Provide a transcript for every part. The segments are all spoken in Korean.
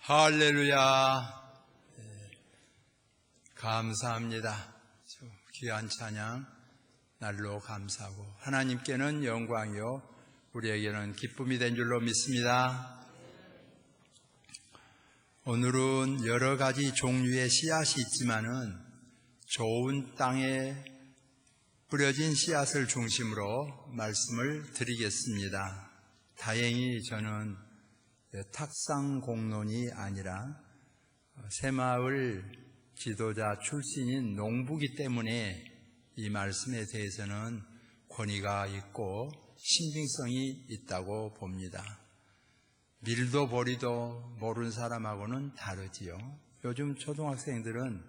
할렐루야. 감사합니다. 귀한 찬양 날로 감사하고 하나님께는 영광이요 우리에게는 기쁨이 된 줄로 믿습니다. 오늘은 여러 가지 종류의 씨앗이 있지만은 좋은 땅에 뿌려진 씨앗을 중심으로 말씀을 드리겠습니다. 다행히 저는 탁상 공론이 아니라 새마을 지도자 출신인 농부기 때문에 이 말씀에 대해서는 권위가 있고 신빙성이 있다고 봅니다. 밀도 보리도 모르는 사람하고는 다르지요. 요즘 초등학생들은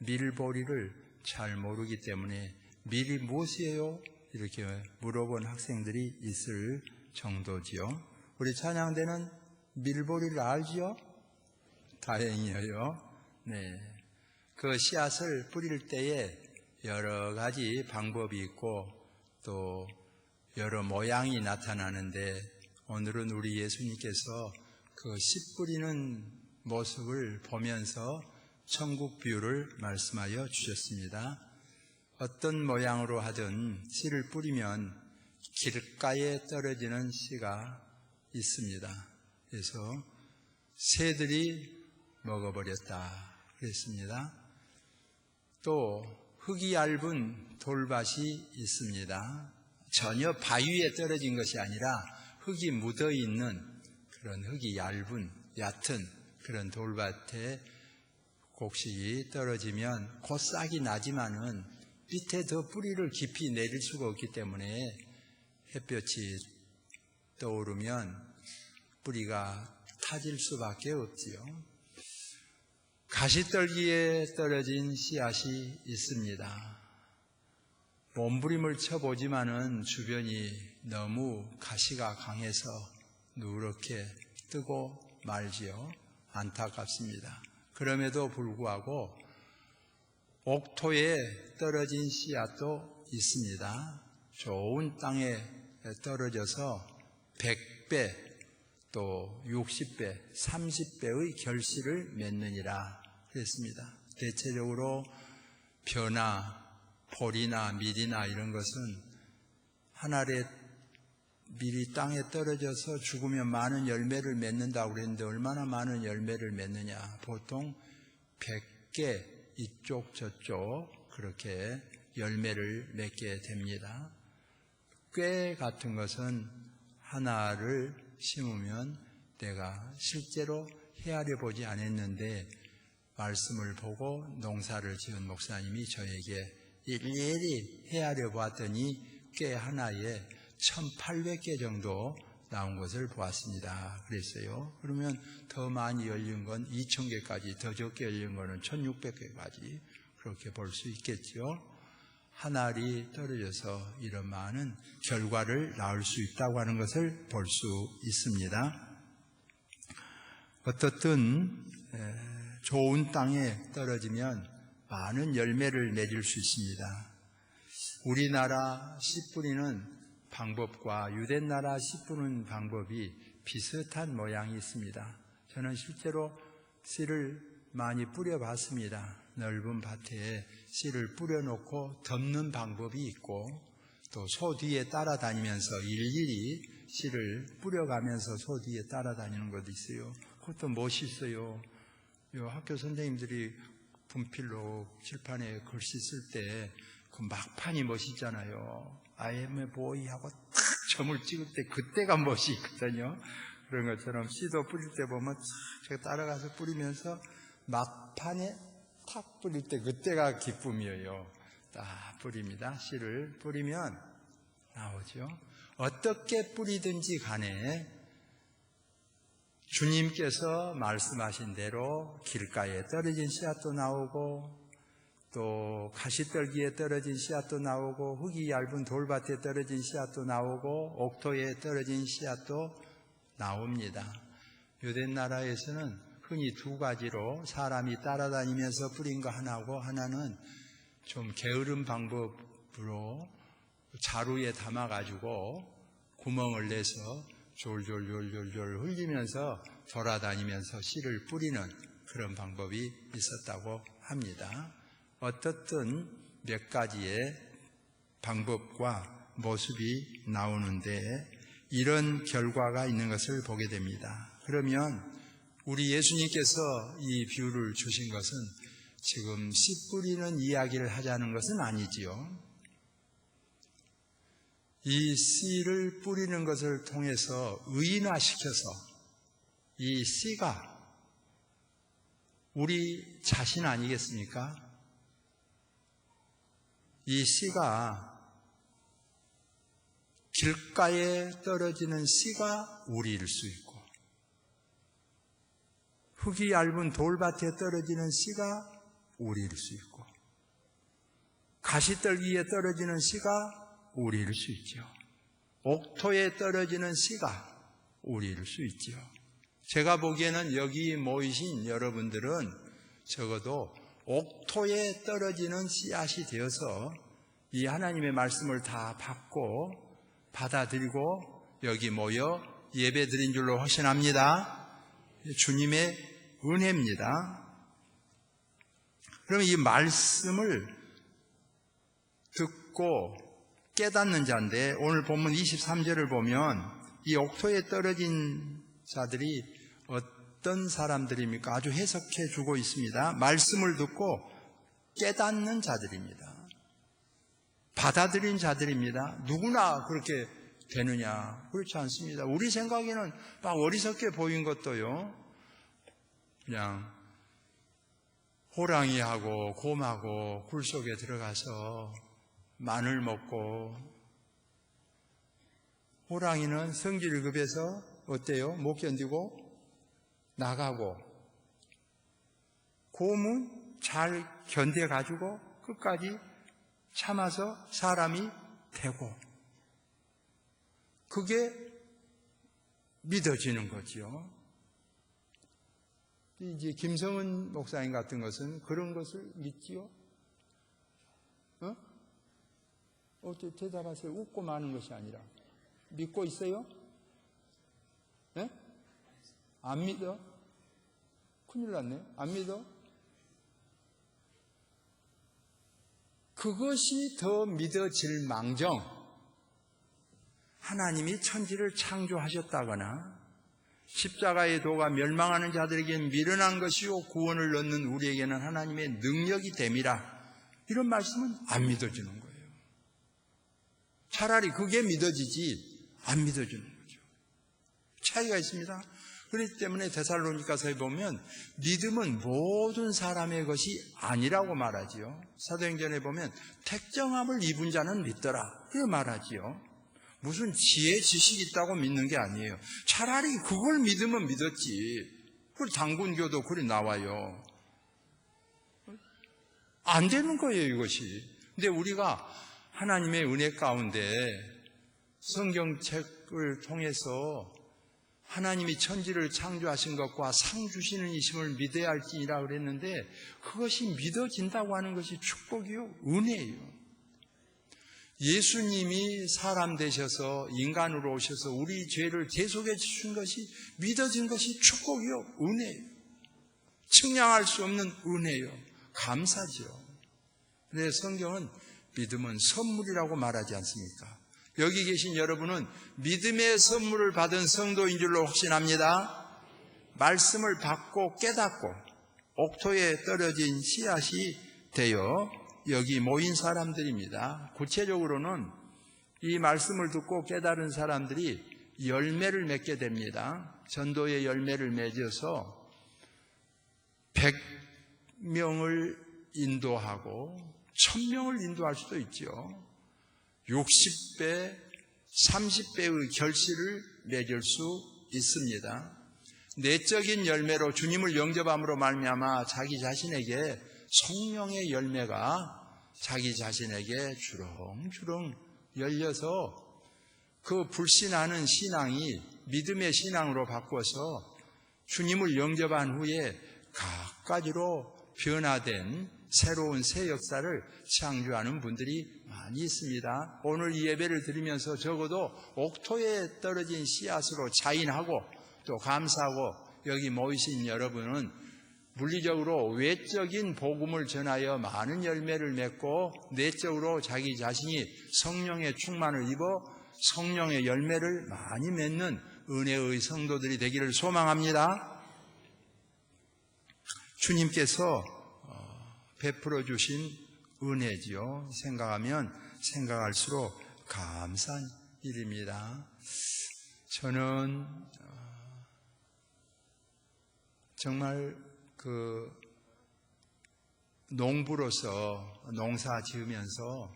밀보리를 잘 모르기 때문에 밀이 무엇이에요? 이렇게 물어본 학생들이 있을 정도지요. 우리 찬양대는 밀보리를 알지요? 다행이에요. 네. 그 씨앗을 뿌릴 때에 여러 가지 방법이 있고 또 여러 모양이 나타나는데 오늘은 우리 예수님께서 그 씨 뿌리는 모습을 보면서 천국 비유를 말씀하여 주셨습니다. 어떤 모양으로 하든 씨를 뿌리면 길가에 떨어지는 씨가 있습니다. 그래서 새들이 먹어버렸다 그랬습니다. 또 흙이 얇은 돌밭이 있습니다. 전혀 바위에 떨어진 것이 아니라 흙이 묻어있는 그런 흙이 얕은 그런 돌밭에 곡식이 떨어지면 곧 싹이 나지만은 밑에 더 뿌리를 깊이 내릴 수가 없기 때문에 햇볕이 떠오르면 뿌리가 타질 수밖에 없지요. 가시떨기에 떨어진 씨앗이 있습니다. 몸부림을 쳐보지만은 주변이 너무 가시가 강해서 누렇게 뜨고 말지요. 안타깝습니다. 그럼에도 불구하고 옥토에 떨어진 씨앗도 있습니다. 좋은 땅에 떨어져서 100배 또 60배, 30배의 결실을 맺느니라 그랬습니다. 대체적으로 벼나 보리나 밀이나 이런 것은 한 알의 밀이 땅에 떨어져서 죽으면 많은 열매를 맺는다고 그랬는데 얼마나 많은 열매를 맺느냐. 보통 100개 이쪽 저쪽 그렇게 열매를 맺게 됩니다. 꾀 같은 것은 하나를 심으면 내가 실제로 헤아려 보지 않았는데 말씀을 보고 농사를 지은 목사님이 저에게 일일이 헤아려 보았더니 꽤 하나에 1800개 정도 나온 것을 보았습니다. 그랬어요. 그러면 더 많이 열린 건 2000개까지, 더 적게 열린 거는 1600개까지 그렇게 볼 수 있겠죠. 한 알이 떨어져서 이런 많은 결과를 낳을 수 있다고 하는 것을 볼 수 있습니다. 어떻든 좋은 땅에 떨어지면 많은 열매를 맺을 수 있습니다. 우리나라 씨 뿌리는 방법과 유대 나라 씨 뿌리는 방법이 비슷한 모양이 있습니다. 저는 실제로 씨를 많이 뿌려봤습니다. 넓은 밭에 씨를 뿌려놓고 덮는 방법이 있고 또 소 뒤에 따라다니면서 일일이 씨를 뿌려가면서 소 뒤에 따라다니는 것도 있어요. 그것도 멋있어요. 학교 선생님들이 분필로 칠판에 글씨 쓸 때 그 막판이 멋있잖아요. I am a boy 하고 탁 점을 찍을 때 그때가 멋이 있거든요. 그런 것처럼 씨도 뿌릴 때 보면 제가 따라가서 뿌리면서 막판에 탁 뿌릴 때 그때가 기쁨이에요. 딱 뿌립니다. 씨를 뿌리면 나오죠. 어떻게 뿌리든지 간에 주님께서 말씀하신 대로 길가에 떨어진 씨앗도 나오고 또 가시떨기에 떨어진 씨앗도 나오고 흙이 얇은 돌밭에 떨어진 씨앗도 나오고 옥토에 떨어진 씨앗도 나옵니다. 유대 나라에서는 흔히 두 가지로 사람이 따라다니면서 뿌린 거 하나고 하나는 좀 게으른 방법으로 자루에 담아가지고 구멍을 내서 졸졸졸졸졸 흘리면서 돌아다니면서 씨를 뿌리는 그런 방법이 있었다고 합니다. 어떻든 몇 가지의 방법과 모습이 나오는데 이런 결과가 있는 것을 보게 됩니다. 그러면 우리 예수님께서 이 비유를 주신 것은 지금 씨 뿌리는 이야기를 하자는 것은 아니지요. 이 씨를 뿌리는 것을 통해서 의인화시켜서 이 씨가 우리 자신 아니겠습니까? 이 씨가 길가에 떨어지는 씨가 우리일 수 있고 흙이 얇은 돌밭에 떨어지는 씨가 우리일 수 있고 가시떨기에 떨어지는 씨가 우리일 수 있죠. 옥토에 떨어지는 씨가 우리일 수 있죠. 제가 보기에는 여기 모이신 여러분들은 적어도 옥토에 떨어지는 씨앗이 되어서 이 하나님의 말씀을 다 받고 받아들이고 여기 모여 예배 드린 줄로 확신합니다. 주님의 은혜입니다. 그러면 이 말씀을 듣고 깨닫는 자인데 오늘 본문 23절을 보면 이 옥토에 떨어진 자들이 어떤 사람들입니까? 아주 해석해 주고 있습니다. 말씀을 듣고 깨닫는 자들입니다. 받아들인 자들입니다. 누구나 그렇게 되느냐? 그렇지 않습니다. 우리 생각에는 막 어리석게 보인 것도요, 그냥 호랑이하고 곰하고 굴 속에 들어가서 마늘 먹고, 호랑이는 성질을 급해서 어때요? 못 견디고 나가고, 곰은 잘 견뎌가지고 끝까지 참아서 사람이 되고, 그게 믿어지는 거죠. 이제 김성은 목사님 같은 것은 그런 것을 믿지요? 어떻게 대답하세요? 웃고 마는 것이 아니라 믿고 있어요? 네? 안 믿어? 큰일 났네. 안 믿어? 그것이 더 믿어질 망정, 하나님이 천지를 창조하셨다거나 십자가의 도가 멸망하는 자들에게는 미련한 것이요 구원을 얻는 우리에게는 하나님의 능력이 됨이라, 이런 말씀은 안 믿어지는 거예요. 차라리 그게 믿어지지 안 믿어지는 거죠. 차이가 있습니다. 그렇기 때문에 데살로니가서에 보면 믿음은 모든 사람의 것이 아니라고 말하지요. 사도행전에 보면 택정함을 입은 자는 믿더라, 이렇게 말하지요. 무슨 지혜 지식이 있다고 믿는 게 아니에요. 차라리 그걸 믿으면 믿었지. 그리고 당군교도 그리 나와요. 안 되는 거예요, 이것이. 근데 우리가 하나님의 은혜 가운데 성경책을 통해서 하나님이 천지를 창조하신 것과 상 주시는 이심을 믿어야 할지니라 그랬는데, 그것이 믿어진다고 하는 것이 축복이요, 은혜예요. 예수님이 사람 되셔서 인간으로 오셔서 우리 죄를 대속해 주신 것이 믿어진 것이 축복이요, 은혜예요. 측량할 수 없는 은혜요, 감사지요. 근데 성경은 믿음은 선물이라고 말하지 않습니까? 여기 계신 여러분은 믿음의 선물을 받은 성도인 줄로 확신합니다. 말씀을 받고 깨닫고 옥토에 떨어진 씨앗이 되어 여기 모인 사람들입니다. 구체적으로는 이 말씀을 듣고 깨달은 사람들이 열매를 맺게 됩니다. 전도의 열매를 맺어서 100명을 인도하고 1000명을 인도할 수도 있죠. 60배, 30배의 결실을 맺을 수 있습니다. 내적인 열매로 주님을 영접함으로 말미암아 자기 자신에게 성령의 열매가 자기 자신에게 주렁주렁 열려서 그 불신하는 신앙이 믿음의 신앙으로 바꿔서 주님을 영접한 후에 갖가지로 변화된 새로운 새 역사를 창조하는 분들이 많이 있습니다. 오늘 이 예배를 드리면서 적어도 옥토에 떨어진 씨앗으로 자인하고 또 감사하고 여기 모이신 여러분은 물리적으로 외적인 복음을 전하여 많은 열매를 맺고 내적으로 자기 자신이 성령의 충만을 입어 성령의 열매를 많이 맺는 은혜의 성도들이 되기를 소망합니다. 주님께서 베풀어 주신 은혜지요. 생각하면 생각할수록 감사한 일입니다. 저는 정말 농부로서 농사 지으면서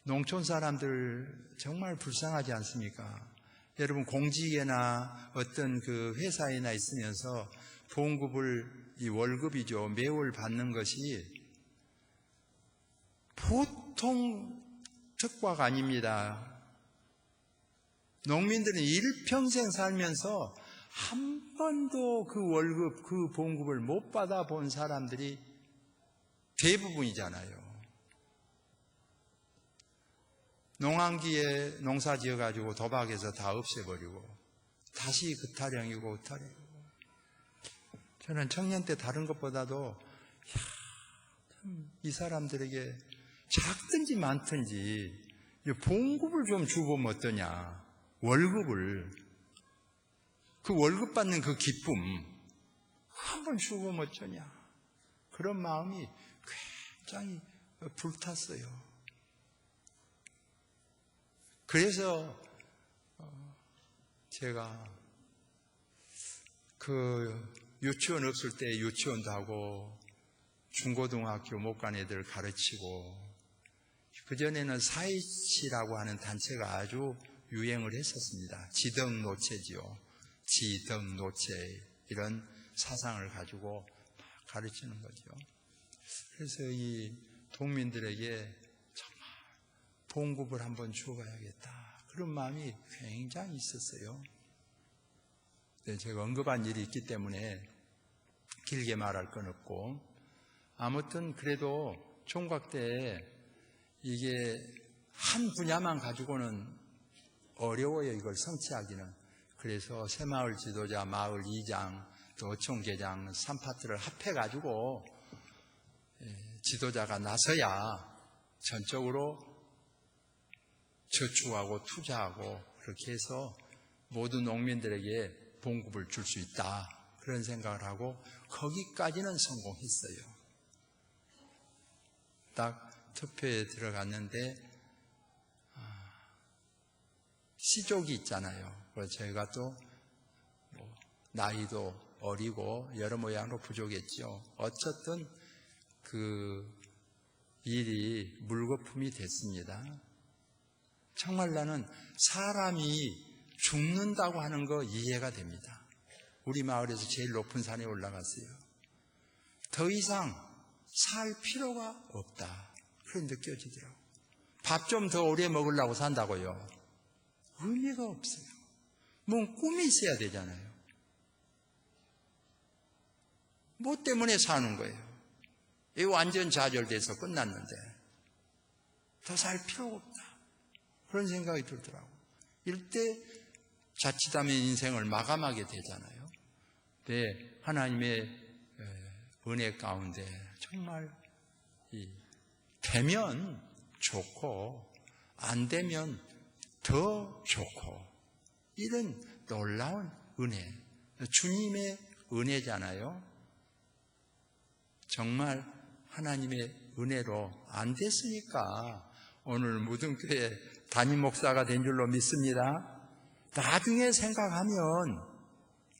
농촌 사람들 정말 불쌍하지 않습니까? 여러분 공직에나 어떤 회사에나 있으면서 봉급을 이 월급이죠. 매월 받는 것이 보통 특과가 아닙니다. 농민들은 일평생 살면서 한 번도 그 월급, 그 봉급을 못 받아본 사람들이 대부분이잖아요. 농한기에 농사 지어가지고 도박해서 다 없애버리고 다시 그 타령이고 저는 청년 때 다른 것보다도 이 사람들에게 작든지 많든지 봉급을 좀 주보면 어떠냐. 월급을, 그 월급 받는 그 기쁨 한번 주보면 어쩌냐. 그런 마음이 굉장히 불탔어요. 그래서 제가 유치원 없을 때 유치원도 하고 중고등학교 못 간 애들 가르치고 그전에는 사이치라고 하는 단체가 아주 유행을 했었습니다. 지덕노체지요. 지덕노체 이런 사상을 가지고 가르치는 거죠. 그래서 이 동민들에게 정말 봉급을 한번 줘봐야겠다. 그런 마음이 굉장히 있었어요. 네, 제가 언급한 일이 있기 때문에 길게 말할 건 없고 아무튼 그래도 총각 때 이게 한 분야만 가지고는 어려워요. 이걸 성취하기는. 그래서 새마을 지도자, 마을 이장, 또 어촌계장 3파트를 합해가지고 지도자가 나서야 전적으로 저축하고 투자하고 그렇게 해서 모든 농민들에게 봉급을 줄 수 있다. 그런 생각을 하고 거기까지는 성공했어요. 딱 투표에 들어갔는데 시족이 있잖아요. 그래서 저희가 또 나이도 어리고 여러 모양으로 부족했죠. 어쨌든 그 일이 물거품이 됐습니다. 정말 나는 사람이 죽는다고 하는 거 이해가 됩니다. 우리 마을에서 제일 높은 산에 올라갔어요. 더 이상 살 필요가 없다. 그런 느껴지더라고요. 밥 좀 더 오래 먹으려고 산다고요. 의미가 없어요. 뭔 꿈이 있어야 되잖아요. 뭐 때문에 사는 거예요? 이거 완전 좌절돼서 끝났는데 더 살 필요가 없다. 그런 생각이 들더라고요. 이럴 때 자칫하면 인생을 마감하게 되잖아요. 근데 하나님의 은혜 가운데 정말 되면 좋고 안 되면 더 좋고 이런 놀라운 은혜, 주님의 은혜잖아요. 정말 하나님의 은혜로 안 됐으니까 오늘 무등교회 담임 목사가 된 줄로 믿습니다. 나중에 생각하면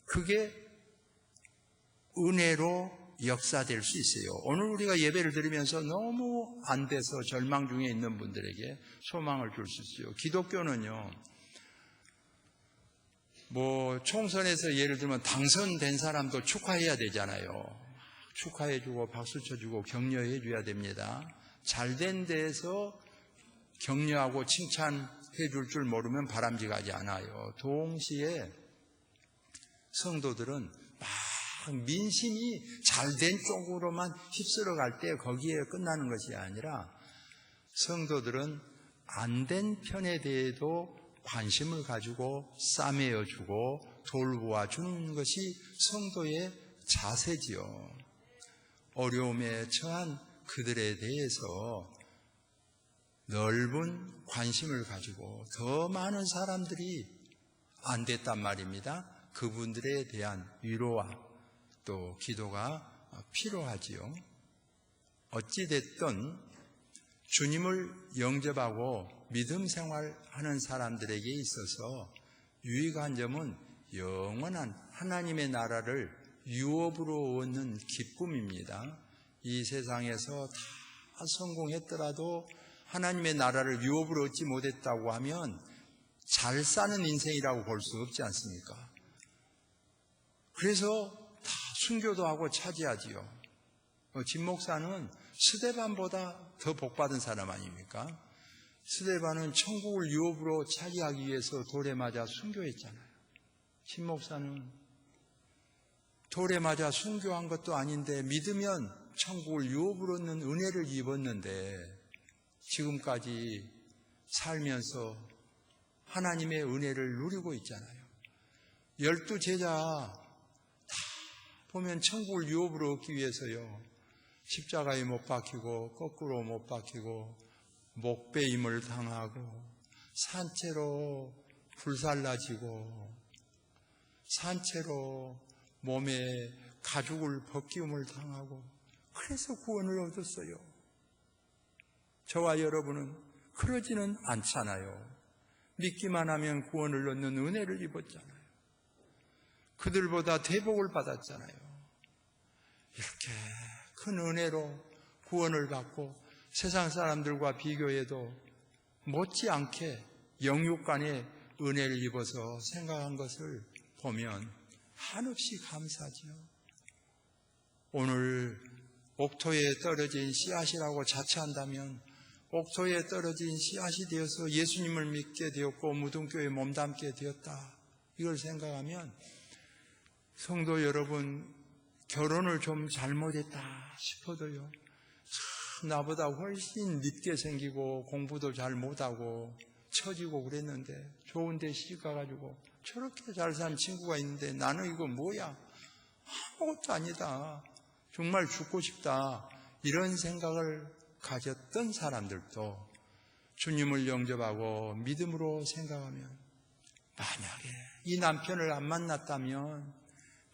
그게 은혜로 역사될 수 있어요. 오늘 우리가 예배를 드리면서 너무 안 돼서 절망 중에 있는 분들에게 소망을 줄 수 있어요. 기독교는요, 총선에서 예를 들면 당선된 사람도 축하해야 되잖아요. 축하해주고 박수 쳐주고 격려해줘야 됩니다. 잘된 데에서 격려하고 칭찬해줄 줄 모르면 바람직하지 않아요. 동시에 성도들은 민심이 잘된 쪽으로만 휩쓸어 갈 때 거기에 끝나는 것이 아니라 성도들은 안 된 편에 대해도 관심을 가지고 싸매어 주고 돌보아 주는 것이 성도의 자세지요. 어려움에 처한 그들에 대해서 넓은 관심을 가지고 더 많은 사람들이 안 됐단 말입니다. 그분들에 대한 위로와 또 기도가 필요하지요. 어찌됐든 주님을 영접하고 믿음 생활하는 사람들에게 있어서 유익한 점은 영원한 하나님의 나라를 유업으로 얻는 기쁨입니다. 이 세상에서 다 성공했더라도 하나님의 나라를 유업으로 얻지 못했다고 하면 잘 사는 인생이라고 볼 수 없지 않습니까? 그래서 다 순교도 하고 차지하지요. 진 목사는 스데반보다 더 복받은 사람 아닙니까? 스데반은 천국을 유업으로 차지하기 위해서 돌에 맞아 순교했잖아요. 진 목사는 돌에 맞아 순교한 것도 아닌데 믿으면 천국을 유업으로 얻는 은혜를 입었는데 지금까지 살면서 하나님의 은혜를 누리고 있잖아요. 12 제자 다 보면 천국을 유업으로 얻기 위해서요. 십자가에 못 박히고 거꾸로 못 박히고 목베임을 당하고 산채로 불살라지고 산채로 몸에 가죽을 벗기움을 당하고 그래서 구원을 얻었어요. 저와 여러분은 그러지는 않잖아요. 믿기만 하면 구원을 얻는 은혜를 입었잖아요. 그들보다 대복을 받았잖아요. 이렇게 큰 은혜로 구원을 받고 세상 사람들과 비교해도 못지않게 영육간의 은혜를 입어서 생각한 것을 보면 한없이 감사하지요. 오늘 옥토에 떨어진 씨앗이라고 자처한다면 옥토에 떨어진 씨앗이 되어서 예수님을 믿게 되었고 무등교에 몸담게 되었다. 이걸 생각하면 성도 여러분, 결혼을 좀 잘못했다 싶어도요. 나보다 훨씬 늦게 생기고 공부도 잘 못하고 처지고 그랬는데 좋은 데 시집가가지고 저렇게 잘 산 친구가 있는데 나는 이거 뭐야? 아무것도 아니다. 정말 죽고 싶다. 이런 생각을 가졌던 사람들도 주님을 영접하고 믿음으로 생각하면 만약에 이 남편을 안 만났다면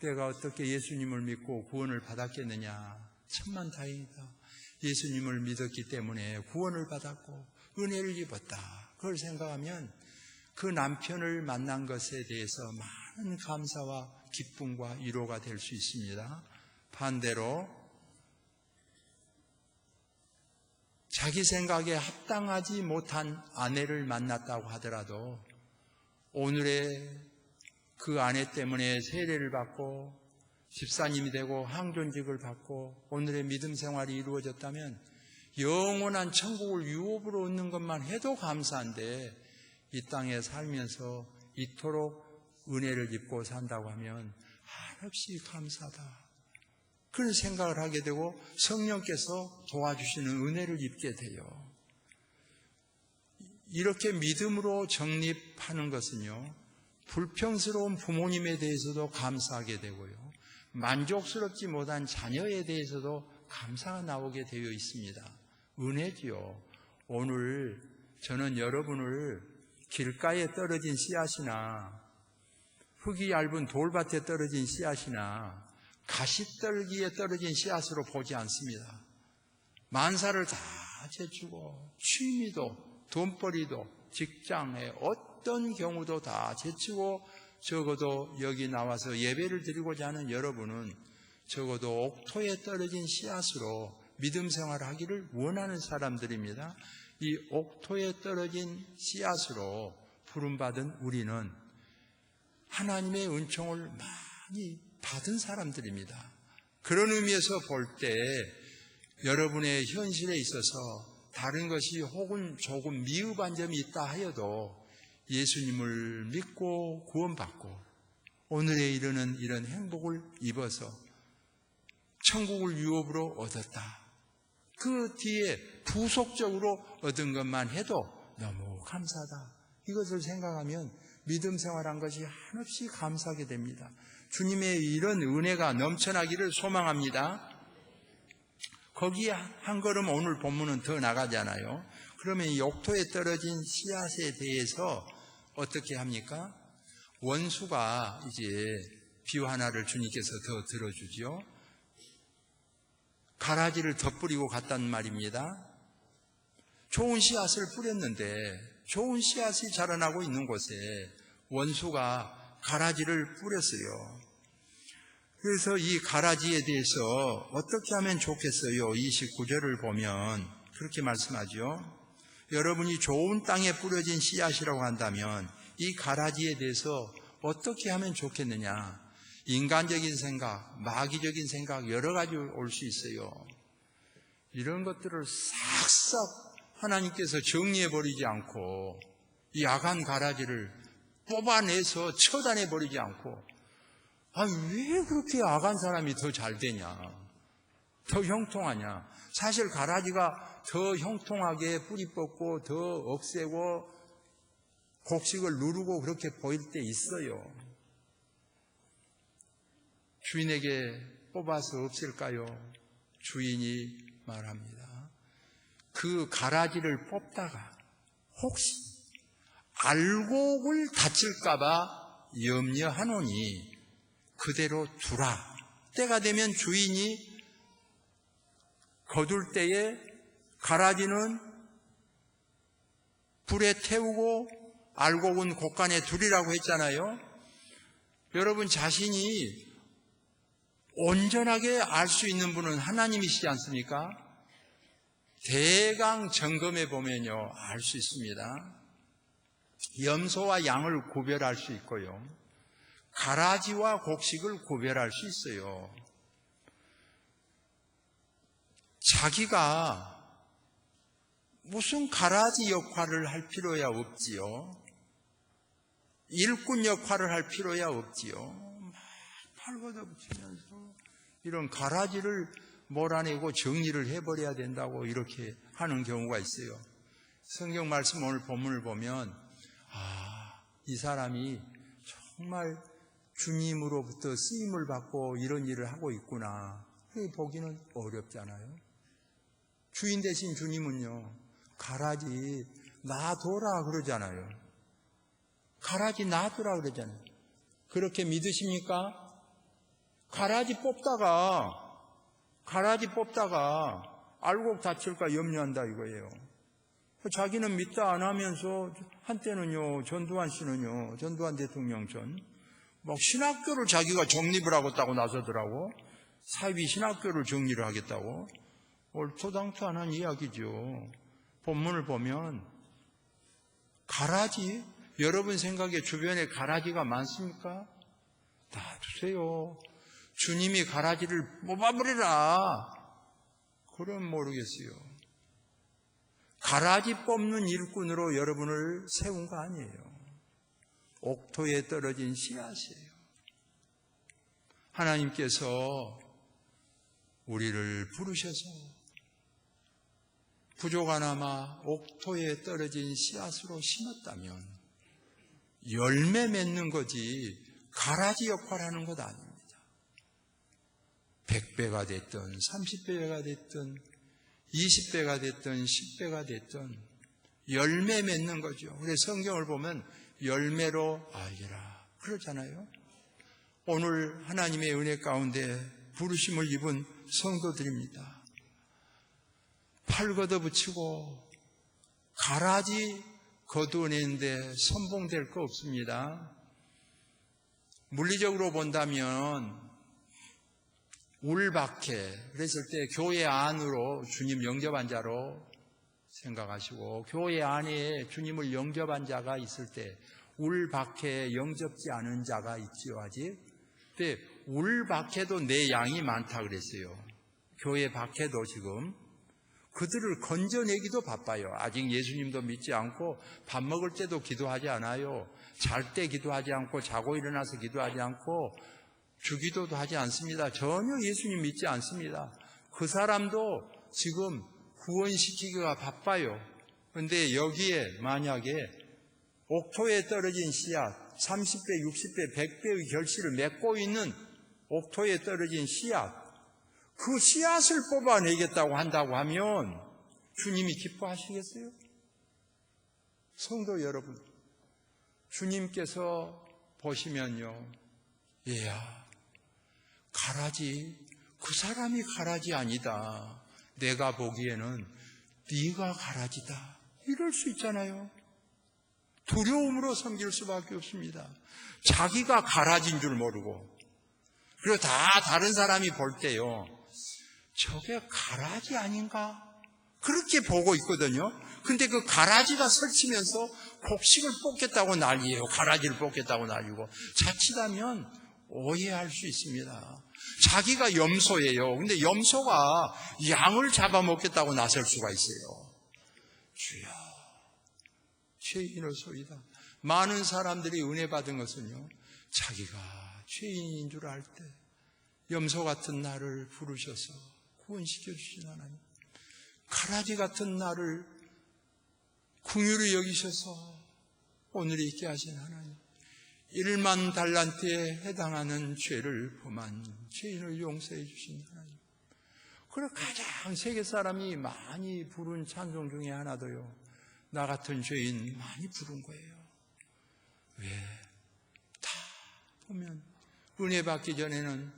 내가 어떻게 예수님을 믿고 구원을 받았겠느냐. 천만다행이다. 예수님을 믿었기 때문에 구원을 받았고 은혜를 입었다. 그걸 생각하면 그 남편을 만난 것에 대해서 많은 감사와 기쁨과 위로가 될 수 있습니다. 반대로 자기 생각에 합당하지 못한 아내를 만났다고 하더라도 오늘의 그 아내 때문에 세례를 받고 집사님이 되고 항존직을 받고 오늘의 믿음 생활이 이루어졌다면 영원한 천국을 유업으로 얻는 것만 해도 감사한데 이 땅에 살면서 이토록 은혜를 입고 산다고 하면 한없이 감사하다. 그런 생각을 하게 되고 성령께서 도와주시는 은혜를 입게 돼요. 이렇게 믿음으로 정립하는 것은요, 불평스러운 부모님에 대해서도 감사하게 되고요, 만족스럽지 못한 자녀에 대해서도 감사가 나오게 되어 있습니다. 은혜지요. 오늘 저는 여러분을 길가에 떨어진 씨앗이나 흙이 얇은 돌밭에 떨어진 씨앗이나 가시떨기에 떨어진 씨앗으로 보지 않습니다. 만사를 다 제치고 취미도 돈벌이도 직장에 어떤 경우도 다 제치고 적어도 여기 나와서 예배를 드리고자 하는 여러분은 적어도 옥토에 떨어진 씨앗으로 믿음 생활을 하기를 원하는 사람들입니다. 이 옥토에 떨어진 씨앗으로 부름받은 우리는 하나님의 은총을 많이 받은 사람들입니다. 그런 의미에서 볼 때 여러분의 현실에 있어서 다른 것이 혹은 조금 미흡한 점이 있다 하여도 예수님을 믿고 구원받고 오늘에 이르는 이런 행복을 입어서 천국을 유업으로 얻었다. 그 뒤에 부속적으로 얻은 것만 해도 너무 감사하다. 이것을 생각하면 믿음 생활한 것이 한없이 감사하게 됩니다. 주님의 이런 은혜가 넘쳐나기를 소망합니다. 거기에 한 걸음 오늘 본문은 더 나가잖아요. 그러면 이 옥토에 떨어진 씨앗에 대해서 어떻게 합니까? 원수가 이제 비유 하나를 주님께서 더 들어주죠. 가라지를 덧뿌리고 갔단 말입니다. 좋은 씨앗을 뿌렸는데 좋은 씨앗이 자라나고 있는 곳에 원수가 가라지를 뿌렸어요. 그래서 이 가라지에 대해서 어떻게 하면 좋겠어요? 29절을 보면 그렇게 말씀하죠. 여러분이 좋은 땅에 뿌려진 씨앗이라고 한다면 이 가라지에 대해서 어떻게 하면 좋겠느냐? 인간적인 생각, 마귀적인 생각 여러 가지 올 수 있어요. 이런 것들을 싹싹 하나님께서 정리해버리지 않고 이 악한 가라지를 뽑아내서 처단해버리지 않고 왜 그렇게 악한 사람이 더 잘 되냐? 더 형통하냐? 사실 가라지가 더 형통하게 뿌리 뽑고 더 억세고 곡식을 누르고 그렇게 보일 때 있어요. 주인에게 뽑아서 없앨까요? 주인이 말합니다. 그 가라지를 뽑다가 혹시 알곡을 다칠까봐 염려하노니 그대로 두라. 때가 되면 주인이 거둘 때에 가라지는 불에 태우고 알곡은 곳간에 두리라고 했잖아요. 여러분 자신이 온전하게 알 수 있는 분은 하나님이시지 않습니까? 대강 점검해 보면요 알 수 있습니다. 염소와 양을 구별할 수 있고요, 가라지와 곡식을 구별할 수 있어요. 자기가 무슨 가라지 역할을 할 필요야 없지요. 일꾼 역할을 할 필요야 없지요. 막 팔걷어 붙이면서 이런 가라지를 몰아내고 정리를 해버려야 된다고 이렇게 하는 경우가 있어요. 성경 말씀 오늘 본문을 보면 이 사람이 정말 주님으로부터 쓰임을 받고 이런 일을 하고 있구나. 보기는 어렵잖아요. 주인 대신 주님은요 가라지 놔둬라 그러잖아요. 가라지 놔두라 그러잖아요. 그렇게 믿으십니까? 가라지 뽑다가 알곡 다칠까 염려한다 이거예요. 자기는 믿다 안 하면서 한때는요 전두환 대통령 막 신학교를 자기가 정립을 하겠다고 나서더라고. 사이비 신학교를 정리를 하겠다고. 얼토당토안한 이야기죠. 본문을 보면 가라지, 여러분 생각에 주변에 가라지가 많습니까? 놔두세요. 주님이 가라지를 뽑아버리라. 그럼 모르겠어요. 가라지 뽑는 일꾼으로 여러분을 세운 거 아니에요. 옥토에 떨어진 씨앗이에요. 하나님께서 우리를 부르셔서 부족하나마 옥토에 떨어진 씨앗으로 심었다면 열매 맺는 거지 가라지 역할을 하는 것 아닙니다. 100배가 됐든 30배가 됐든 20배가 됐든 10배가 됐든 열매 맺는 거죠. 그래서 성경을 보면 열매로 알게라 그러잖아요. 오늘 하나님의 은혜 가운데 부르심을 입은 성도들입니다. 팔 걷어붙이고 가라지 거두어내는데 선봉될 거 없습니다. 물리적으로 본다면 울박해 그랬을 때 교회 안으로 주님 영접한 자로 생각하시고 교회 안에 주님을 영접한 자가 있을 때 울박해 영접지 않은 자가 있지요 아직. 근데 울박해도 내 양이 많다 그랬어요. 교회 박해도 지금 그들을 건져내기도 바빠요. 아직 예수님도 믿지 않고 밥 먹을 때도 기도하지 않아요. 잘 때 기도하지 않고 자고 일어나서 기도하지 않고 주기도도 하지 않습니다. 전혀 예수님 믿지 않습니다. 그 사람도 지금 구원시키기가 바빠요. 그런데 여기에 만약에 옥토에 떨어진 씨앗, 30배, 60배, 100배의 결실을 맺고 있는 옥토에 떨어진 씨앗, 그 씨앗을 뽑아내겠다고 한다고 하면 주님이 기뻐하시겠어요? 성도 여러분, 주님께서 보시면요, 얘야, 가라지, 그 사람이 가라지 아니다. 내가 보기에는 네가 가라지다. 이럴 수 있잖아요. 두려움으로 섬길 수밖에 없습니다. 자기가 가라지인 줄 모르고, 그리고 다 다른 사람이 볼 때요, 저게 가라지 아닌가? 그렇게 보고 있거든요. 근데 그 가라지가 설치면서 곡식을 뽑겠다고 난리예요. 가라지를 뽑겠다고 난리고. 자칫하면 오해할 수 있습니다. 자기가 염소예요. 근데 염소가 양을 잡아먹겠다고 나설 수가 있어요. 주여, 죄인으로소이다. 많은 사람들이 은혜 받은 것은요, 자기가 죄인인 줄 알 때 염소 같은 나를 부르셔서 구원시켜 주신 하나님, 가라지 같은 나를 긍휼히 여기셔서 오늘 있게 하신 하나님, 1만 달란트에 해당하는 죄를 범한 죄인을 용서해 주신 하나님, 그리고 가장 세계 사람이 많이 부른 찬송 중에 하나도요, 나 같은 죄인 많이 부른 거예요. 왜? 다 보면 은혜 받기 전에는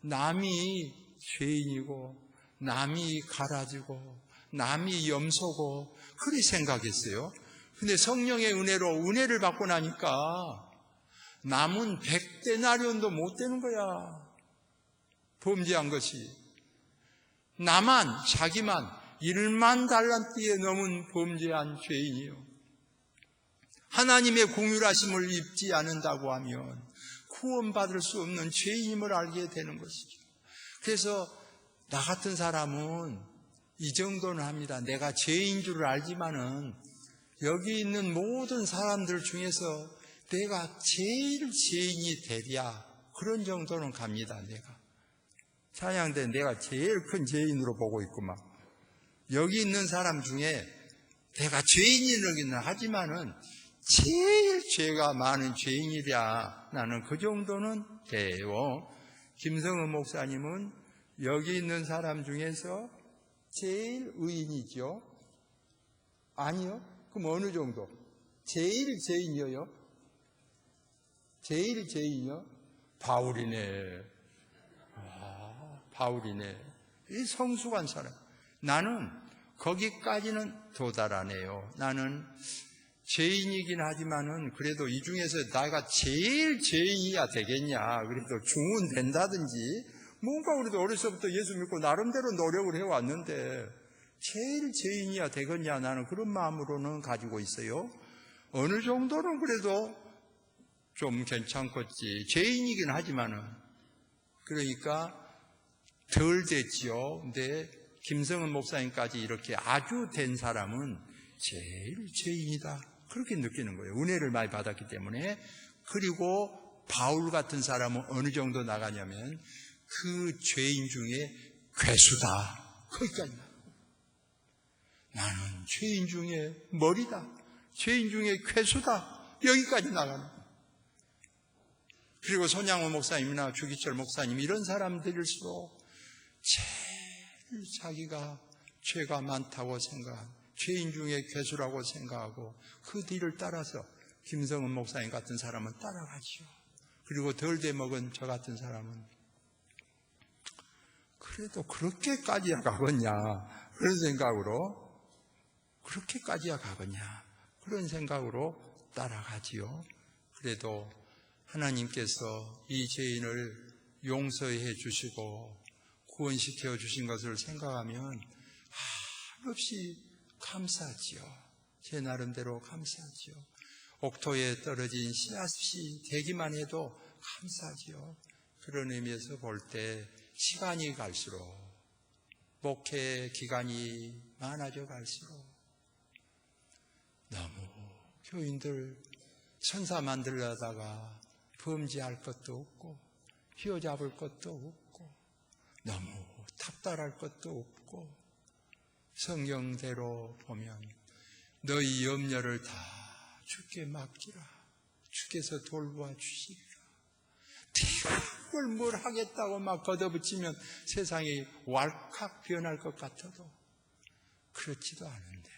남이 죄인이고 남이 가라지고 남이 염소고 그리 생각했어요. 근데 성령의 은혜로 은혜를 받고 나니까 남은 100데나리온도 못 되는 거야. 범죄한 것이. 나만, 자기만 1만 달란트에 넘은 범죄한 죄인이요. 하나님의 공율하심을 입지 않는다고 하면 구원받을 수 없는 죄인임을 알게 되는 것이죠. 그래서 나 같은 사람은 이 정도는 합니다. 내가 죄인 줄 알지만은 여기 있는 모든 사람들 중에서 내가 제일 죄인이 되랴, 그런 정도는 갑니다. 내가 찬양대 내가 제일 큰 죄인으로 보고 있구만. 여기 있는 사람 중에 내가 죄인이긴 하지만은 제일 죄가 많은 죄인이랴, 나는 그 정도는 돼요. 김성은 목사님은 여기 있는 사람 중에서 제일 의인이죠? 아니요? 그럼 어느 정도? 제일 죄인이요? 제일 죄인이요? 바울이네. 바울이네. 이 성숙한 사람. 나는 거기까지는 도달하네요. 나는 죄인이긴 하지만은 그래도 이 중에서 내가 제일 죄인이야 되겠냐. 그래도 중은 된다든지 뭔가 우리도 어려서부터 예수 믿고 나름대로 노력을 해왔는데 제일 죄인이야 되겠냐, 나는 그런 마음으로는 가지고 있어요. 어느 정도는 그래도 좀 괜찮겠지. 죄인이긴 하지만은. 그러니까 덜 됐지요. 근데 김성은 목사님까지 이렇게 아주 된 사람은 제일 죄인이다, 그렇게 느끼는 거예요. 은혜를 많이 받았기 때문에. 그리고 바울 같은 사람은 어느 정도 나가냐면 그 죄인 중에 괴수다, 거기까지 나가요. 나는 죄인 중에 머리다, 죄인 중에 괴수다, 여기까지 나가는 거예요. 그리고 손양호 목사님이나 주기철 목사님 이런 사람들일수록 제일 자기가 죄가 많다고 생각하고 죄인 중에 괴수라고 생각하고 그 뒤를 따라서 김성은 목사님 같은 사람은 따라가죠. 그리고 덜 돼먹은 저 같은 사람은 그래도 그렇게까지야 가겠냐, 그런 생각으로, 그렇게까지야 가겠냐, 그런 생각으로 따라가지요. 그래도 하나님께서 이 죄인을 용서해 주시고 구원시켜 주신 것을 생각하면 한없이 감사하지요. 제 나름대로 감사하지요. 옥토에 떨어진 씨앗이 되기만 해도 감사하지요. 그런 의미에서 볼 때 시간이 갈수록 목회 기간이 많아져 갈수록 너무 교인들 천사 만들려다가 범죄할 것도 없고 휘어잡을 것도 없고 너무 탑달할 것도 없고 성경대로 보면 너희 염려를 다 주께 맡기라. 주께서 돌보아 주시리라. 뭘 하겠다고 막 걷어붙이면 세상이 왈칵 변할 것 같아도 그렇지도 않은데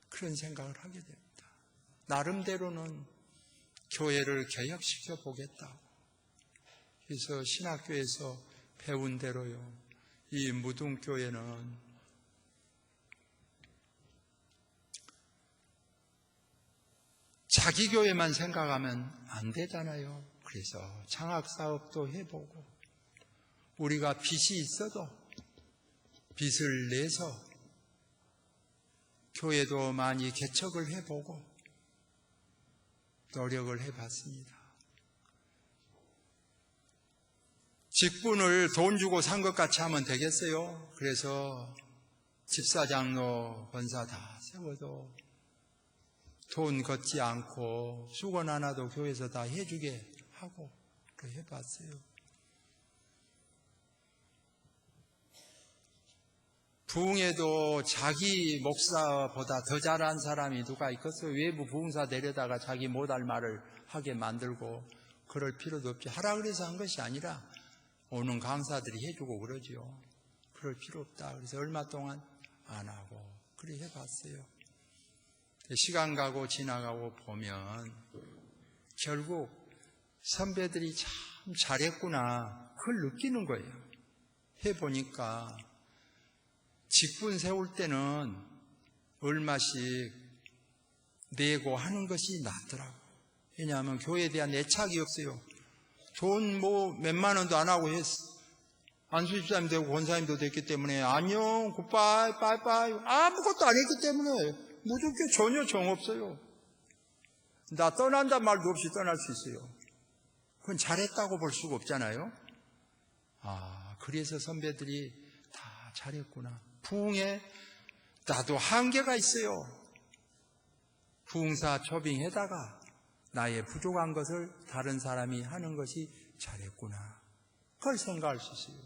그런 생각을 하게 됩니다. 나름대로는 교회를 개혁시켜 보겠다고. 그래서 신학교에서 배운 대로요. 이 무등교회는 자기 교회만 생각하면 안 되잖아요. 그래서 장학사업도 해보고 우리가 빚이 있어도 빚을 내서 교회도 많이 개척을 해보고 노력을 해봤습니다. 직분을 돈 주고 산 것 같이 하면 되겠어요? 그래서 집사장로 권사 다 세워도 돈 걷지 않고 수건 하나도 교회에서 다 해주게 하고 해봤어요. 부흥에도 자기 목사보다 더 잘한 사람이 누가 있겠어요? 외부 부흥사 내려다가 자기 못할 말을 하게 만들고 그럴 필요도 없지. 하라 그래서 한 것이 아니라 오는 강사들이 해주고 그러지요. 그럴 필요 없다. 그래서 얼마 동안 안 하고 그래 해봤어요. 시간 가고 지나가고 보면 결국 선배들이 참 잘했구나 그걸 느끼는 거예요. 해보니까 직분 세울 때는 얼마씩 내고 하는 것이 낫더라고요. 왜냐하면 교회에 대한 애착이 없어요. 돈 몇만 원도 안 하고 했어. 안수집사님 되고 권사님도 됐기 때문에 안녕 굿바이 빠이빠이 아무것도 안 했기 때문에 무조건 전혀 정없어요. 나 떠난단 말도 없이 떠날 수 있어요. 그건 잘했다고 볼 수가 없잖아요. 그래서 선배들이 다 잘했구나. 부흥에 나도 한계가 있어요. 부흥사 초빙에다가 나의 부족한 것을 다른 사람이 하는 것이 잘했구나. 그걸 생각할 수 있어요.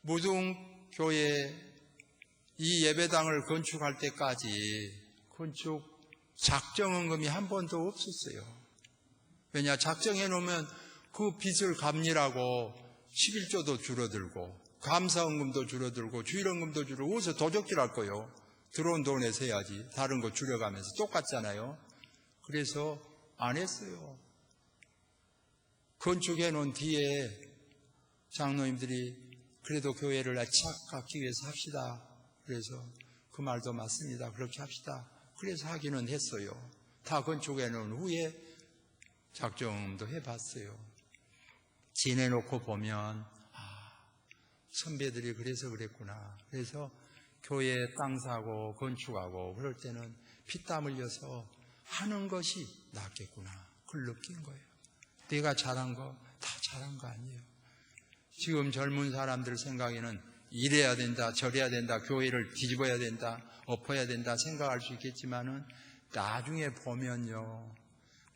무등교회 이 예배당을 건축할 때까지 건축 작정헌금이 한 번도 없었어요. 왜냐, 작정해 놓으면 그 빚을 갚느라고 11조도 줄어들고 감사헌금도 줄어들고 주일헌금도 줄어들고 어디서 도적질할 거예요. 들어온 돈에서 해야지. 다른 거 줄여가면서 똑같잖아요. 그래서 안 했어요. 건축해 놓은 뒤에 장로님들이 그래도 교회를 착각하기 위해서 합시다. 그래서 그 말도 맞습니다. 그렇게 합시다. 그래서 하기는 했어요. 다 건축해 놓은 후에 작정도 해봤어요. 지내놓고 보면 선배들이 그래서 그랬구나. 그래서 교회 땅 사고 건축하고 그럴 때는 피땀 흘려서 하는 것이 낫겠구나. 그걸 느낀 거예요. 내가 잘한 거 다 잘한 거 아니에요. 지금 젊은 사람들 생각에는 이래야 된다, 저래야 된다, 교회를 뒤집어야 된다, 엎어야 된다 생각할 수 있겠지만은 나중에 보면요,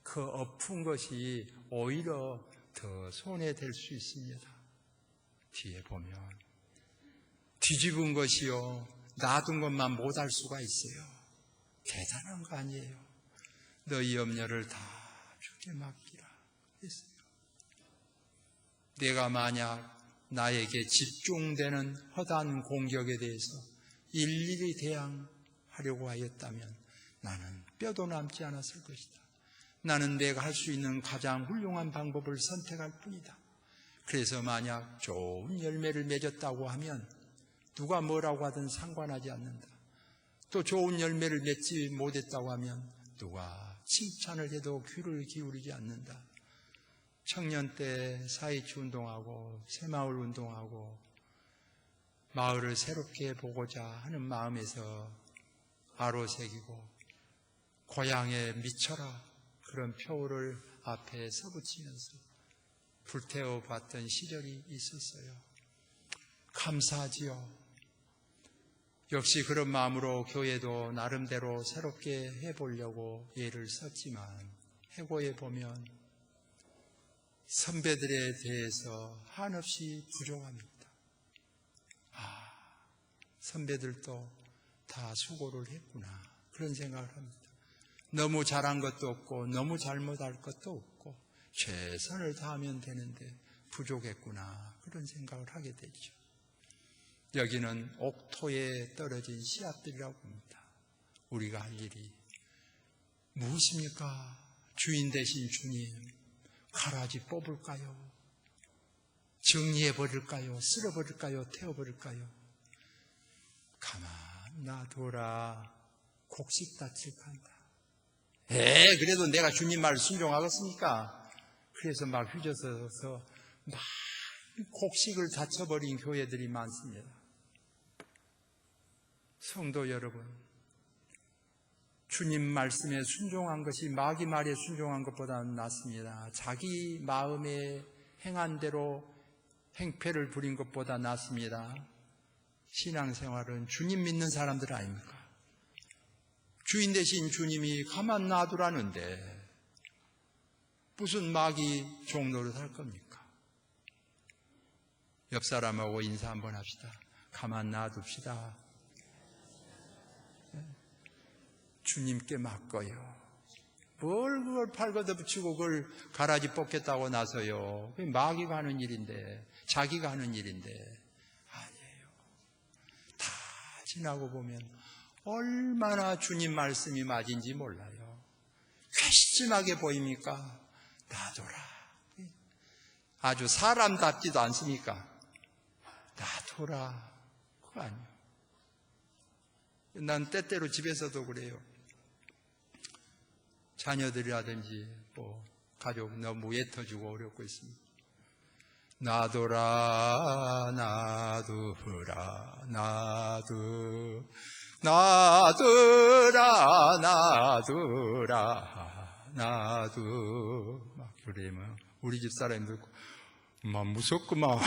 그 엎은 것이 오히려 더 손해될 수 있습니다. 뒤에 보면 뒤집은 것이요, 놔둔 것만 못할 수가 있어요. 대단한 거 아니에요. 너희 염려를 다 주께 맡기라 했어요. 내가 만약 나에게 집중되는 허다한 공격에 대해서 일일이 대항하려고 하였다면 나는 뼈도 남지 않았을 것이다. 나는 내가 할 수 있는 가장 훌륭한 방법을 선택할 뿐이다. 그래서 만약 좋은 열매를 맺었다고 하면 누가 뭐라고 하든 상관하지 않는다. 또 좋은 열매를 맺지 못했다고 하면 누가 칭찬을 해도 귀를 기울이지 않는다. 청년 때 사이치 운동하고 새마을 운동하고 마을을 새롭게 보고자 하는 마음에서 아로 새기고 고향에 미쳐라 그런 표를 앞에 서붙이면서 불태워 봤던 시절이 있었어요. 감사하지요. 역시 그런 마음으로 교회도 나름대로 새롭게 해보려고 예를 썼지만 해고해 보면 선배들에 대해서 한없이 부족합니다. 선배들도 다 수고를 했구나, 그런 생각을 합니다. 너무 잘한 것도 없고 너무 잘못할 것도 없고 최선을 다하면 되는데 부족했구나, 그런 생각을 하게 되죠. 여기는 옥토에 떨어진 씨앗들이라고 합니다. 우리가 할 일이 무엇입니까? 주인 되신 주님, 가라지 뽑을까요? 정리해버릴까요? 쓸어버릴까요? 태워버릴까요? 가만 놔둬라, 곡식 다칠 간다. 그래도 내가 주님 말을 순종하겠습니까? 그래서 막 휘저어서 막 곡식을 다쳐버린 교회들이 많습니다. 성도 여러분, 주님 말씀에 순종한 것이 마귀 말에 순종한 것보다는 낫습니다. 자기 마음에 행한 대로 행패를 부린 것보다 낫습니다. 신앙생활은 주님 믿는 사람들 아닙니까? 주인 되신 주님이 가만 놔두라는데 무슨 마귀 종노릇 할 겁니까? 옆 사람하고 인사 한번 합시다. 가만 놔둡시다. 주님께 맡겨요. 뭘 그걸 팔걷어 붙이고 그걸 가라지 뽑겠다고 나서요. 그게 마귀가 하는 일인데, 자기가 하는 일인데. 아니에요. 다 지나고 보면 얼마나 주님 말씀이 맞은지 몰라요. 괘씸하게 보입니까? 놔둬라. 아주 사람답지도 않습니까? 놔둬라. 그거 아니에요. 난 때때로 집에서도 그래요. 자녀들이라든지 가족 너무 애터주고 어렵고 있습니다. 놔둬라, 놔두라, 놔두라, 놔두. 막 그러면 우리 집 사람들 막 무섭구만.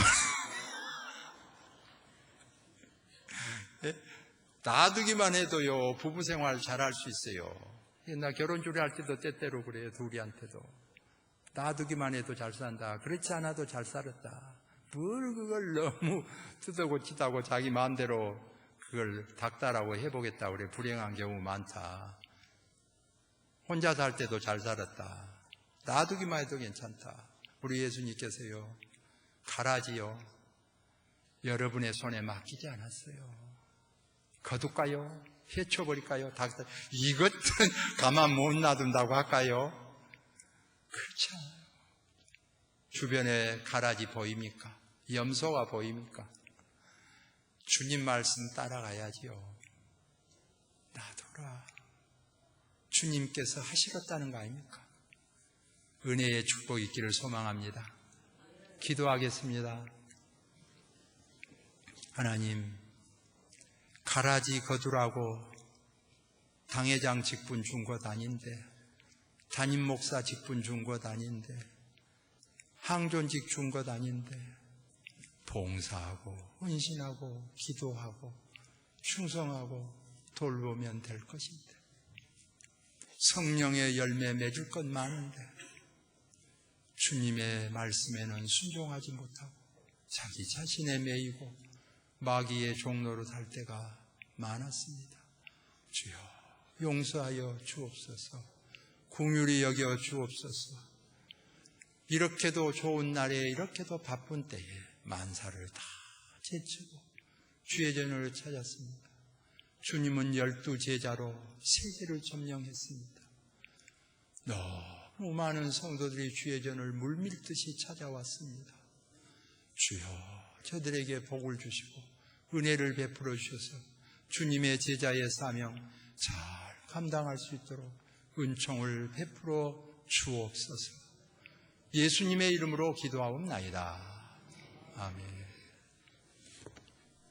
놔두기만 해도요, 부부생활 잘할 수 있어요. 나 결혼주례 할 때도 때때로 그래요. 둘이한테도. 놔두기만 해도 잘 산다. 그렇지 않아도 잘 살았다. 뭘 그걸 너무 뜯어고치다고 자기 마음대로 그걸 닥달하고 해보겠다 그래. 불행한 경우 많다. 혼자 살 때도 잘 살았다. 놔두기만 해도 괜찮다. 우리 예수님께서요, 가라지요, 여러분의 손에 맡기지 않았어요. 거둘까요? 해쳐버릴까요? 이것은 가만 못 놔둔다고 할까요? 그렇지 않아요. 주변에 가라지 보입니까? 염소가 보입니까? 주님 말씀 따라가야지요. 놔둬라. 주님께서 하시겠다는 거 아닙니까? 은혜의 축복 있기를 소망합니다. 기도하겠습니다. 하나님, 가라지 거두라고 당회장 직분 준 것 아닌데, 담임 목사 직분 준 것 아닌데, 항존직 준 것 아닌데, 봉사하고 헌신하고 기도하고 충성하고 돌보면 될 것인데, 성령의 열매 맺을 것 많은데 주님의 말씀에는 순종하지 못하고 자기 자신에 매이고 마귀의 종로로 살 때가 많았습니다. 주여 용서하여 주옵소서. 긍휼히 여겨 주옵소서. 이렇게도 좋은 날에, 이렇게도 바쁜 때에 만사를 다 제치고 주의 전을 찾았습니다. 주님은 12 제자로 세계를 점령했습니다. 너무 많은 성도들이 주의 전을 물밀듯이 찾아왔습니다. 주여, 저들에게 복을 주시고 은혜를 베풀어 주셔서 주님의 제자의 사명 잘 감당할 수 있도록 은총을 베풀어 주옵소서. 예수님의 이름으로 기도하옵나이다. 아멘.